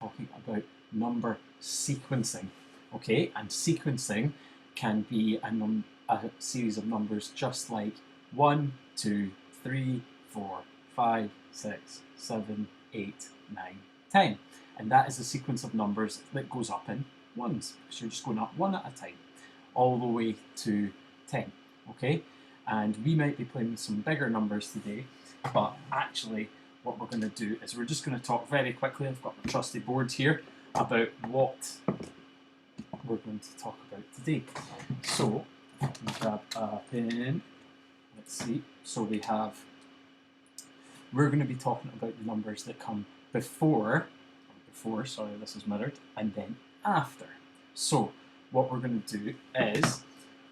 talking about number sequencing. Okay, and sequencing can be a series of numbers just like 1, 2, 3, 4, 5, 6, 7, 8, 9, 10. And that is a sequence of numbers that goes up in ones. So you're just going up one at a time, all the way to 10. Okay, and we might be playing with some bigger numbers today, but actually what we're going to do is we're just going to talk very quickly. I've got my trusty board here about what we're going to talk about today. So let me grab a pen. Let's see. So we're going to be talking about the numbers that come before, sorry, this is mirrored, and then after. So what we're going to do is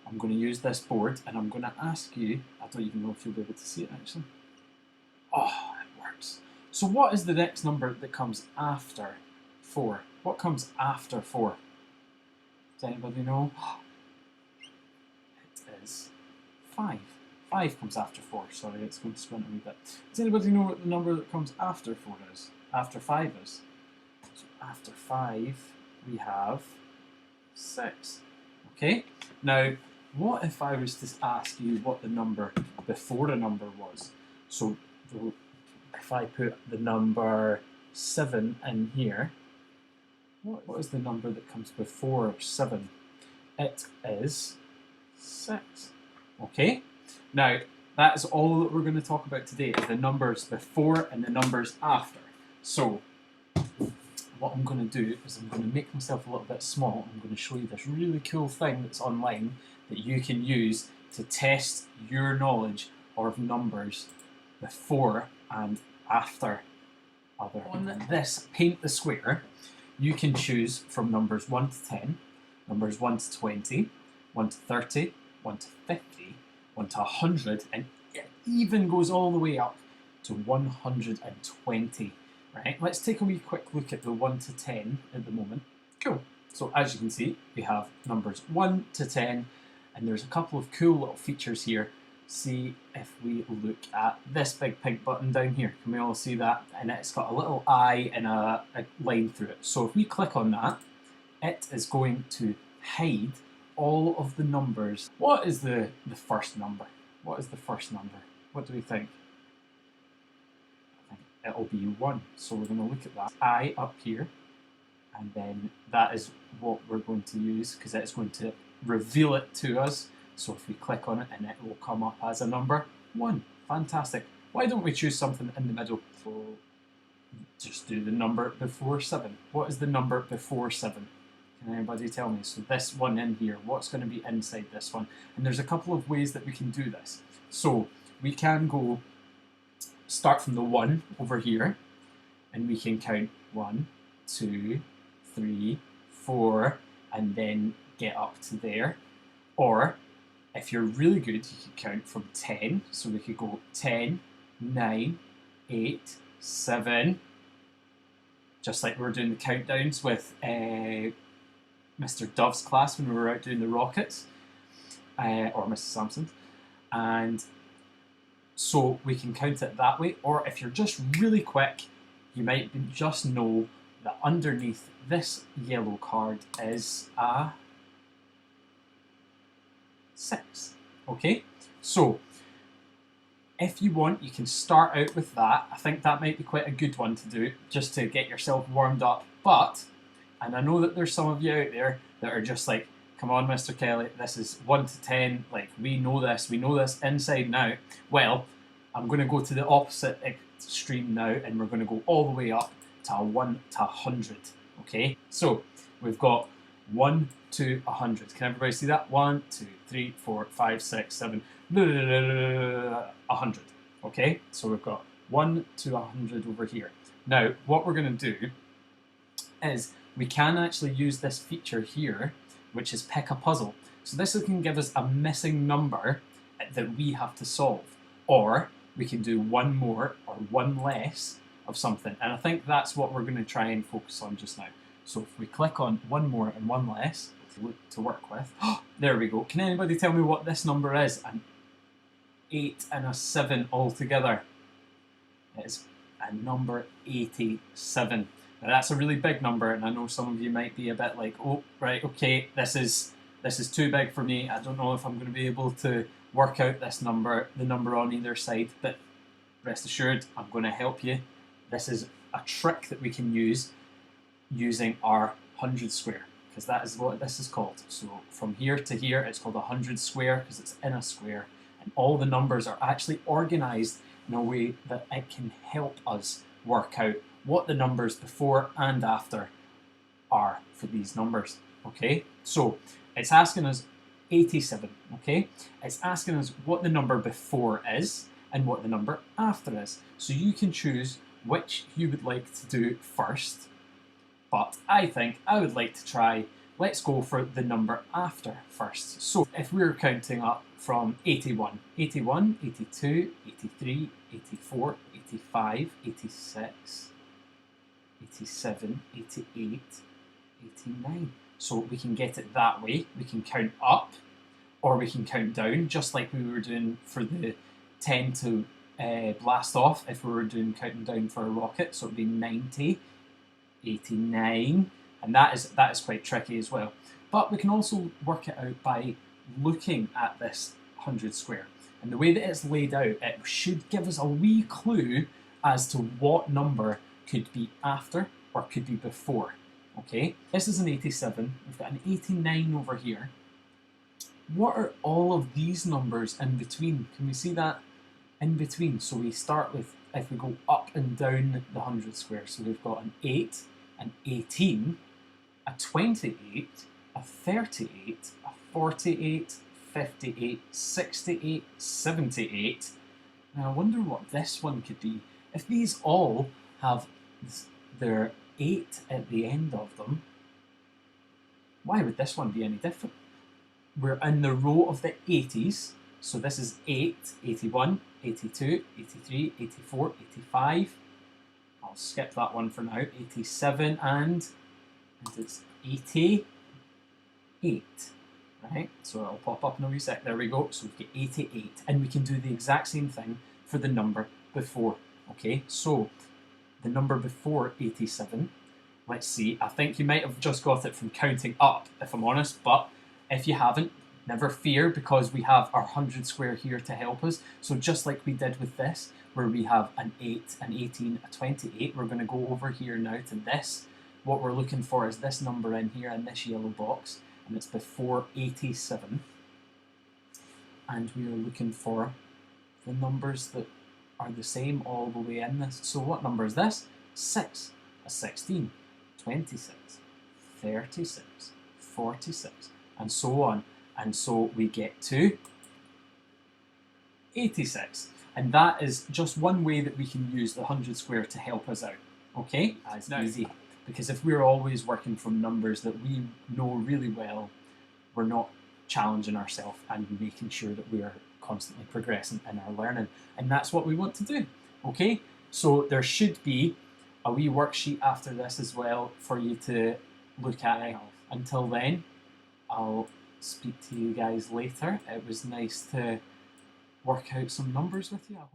I'm going to use this board and I'm going to ask you, I don't even know if you'll be able to see it actually. Oh, it works. So what is the next number that comes after 4? What comes after 4? Does anybody know? It is 5. 5 comes after 4. Sorry, it's going to squint a wee bit. Does anybody know what the number that comes after 4 is? After 5 is? So after 5, we have 6. Okay? Now, what if I was to ask you what the number before a number was? So if I put the number 7 in here, what is the number that comes before 7? It is 6. Okay? Now, that is all that we're going to talk about today, is the numbers before and the numbers after. So, what I'm going to do is I'm going to make myself a little bit small. I'm going to show you this really cool thing that's online that you can use to test your knowledge of numbers before and after other. On this Paint the Square, you can choose from numbers 1 to 10, numbers 1 to 20, 1 to 30, 1 to 50, 1 to 100, and it even goes all the way up to 120. Right, let's take a wee quick look at the 1 to 10 at the moment. Cool. So as you can see, we have numbers 1 to 10, and there's a couple of cool little features here. See if we look at this big pink button down here. Can we all see that? And it's got a little eye and a line through it. So if we click on that, it is going to hide all of the numbers. What is the first number? What is the first number? What do we think? It'll be 1. So we're going to look at that I up here, and then that is what we're going to use because it's going to reveal it to us. So if we click on it, and it will come up as a number 1. Fantastic. Why don't we choose something in the middle? So just do the number before 7. What is the number before 7? Can anybody tell me? So this one in here, what's going to be inside this one? And there's a couple of ways that we can do this. So we can go start from the 1 over here, and we can count 1, 2, 3, 4, and then get up to there. Or if you're really good, you could count from 10. So we could go 10, 9, 8, 7, just like we were doing the countdowns with Mr. Dove's class when we were out doing the rockets, or Mrs. Sampson's. And so we can count it that way, or if you're just really quick, you might just know that underneath this yellow card is a 6. Okay, so if you want, you can start out with that. I think that might be quite a good one to do, just to get yourself warmed up. But, and I know that there's some of you out there that are just like, come on, Mr. Kelly, this is 1 to 10, like, we know this inside and out. Well, I'm going to go to the opposite extreme now, and we're going to go all the way up to a 1 to 100, okay? So, we've got 1 to 100. Can everybody see that? 1, 2, 3, 4, 5, 6, 7, 100, okay? So we've got 1 to 100 over here. Now, what we're going to do is we can actually use this feature here, which is pick a puzzle. So this can give us a missing number that we have to solve. Or we can do one more or one less of something. And I think that's what we're going to try and focus on just now. So if we click on one more and one less to work with, there we go. Can anybody tell me what this number is? An 8 and a 7 altogether. It is a number 87. Now that's a really big number, and I know some of you might be a bit like, oh, right, okay, this is too big for me. I don't know if I'm going to be able to work out this number, the number on either side, but rest assured, I'm going to help you. This is a trick that we can use using our 100 square, because that is what this is called. So from here to here, it's called a 100 square because it's in a square, and all the numbers are actually organized in a way that it can help us work out what the numbers before and after are for these numbers. Okay, so it's asking us 87. Okay, it's asking us what the number before is and what the number after is. So you can choose which you would like to do first, but I think I would like to try, let's go for the number after first. So if we're counting up from 81, 81, 82, 83, 84, 85, 86, 87, 88, 89. So we can get it that way. We can count up or we can count down, just like we were doing for the 10 to blast off if we were doing counting down for a rocket. So it would be 90, 89, and that is quite tricky as well. But we can also work it out by looking at this 100 square. And the way that it's laid out, it should give us a wee clue as to what number could be after or could be before. Okay, this is an 87, we've got an 89 over here. What are all of these numbers in between? Can we see that in between? So we start with, if we go up and down the 100 square, so we've got an 8, an 18, a 28, a 38, a 48, 58, 68, 78. Now I wonder what this one could be. If these all have their 8 at the end of them, why would this one be any different? We're in the row of the 80s, so this is 8, 81, 82, 83, 84, 85. I'll skip that one for now. 87 and it's 88. Right, so it'll pop up in a wee sec. There we go. So we've got 88, and we can do the exact same thing for the number before. Okay, so the number before 87. Let's see. I think you might have just got it from counting up, if I'm honest, but if you haven't, never fear, because we have our 100 square here to help us. So just like we did with this, where we have an 8, an 18, a 28, we're going to go over here now to this. What we're looking for is this number in here in this yellow box, and it's before 87. And we are looking for the numbers that are the same all the way in this. So what number is this? 6, a 16, 26, 36, 46, and so on. And so we get to 86. And that is just one way that we can use the 100 square to help us out. Okay? It's easy. Because if we're always working from numbers that we know really well, we're not challenging ourselves and making sure that we're constantly progressing in our learning. And that's what we want to do. Okay? So there should be a wee worksheet after this as well for you to look at. Until then, I'll speak to you guys later. It was nice to work out some numbers with you. I hope